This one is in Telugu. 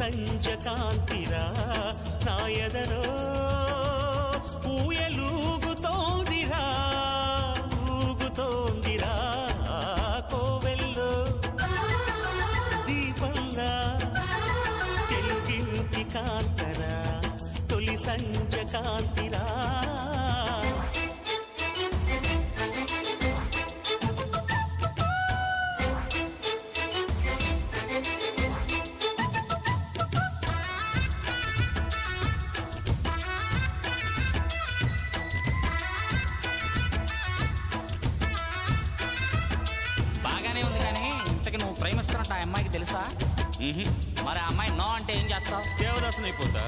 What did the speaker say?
సంజ కాంతిరా నా ఎదలో ఊయలూగుతోందిరా ఊగుతోందిరా కోవెల్లో దీపంలా తెలుగింటి కాంతరా తొలి సంజ కాంతిరా ఉంది కానీ ఇంతకి నువ్వు ప్రేమిస్తున్నట్టు ఆ అమ్మాయికి తెలుసా? మరి ఆ అమ్మాయి నో అంటే ఏం చేస్తావు? దేవదాసుని అయిపోతా.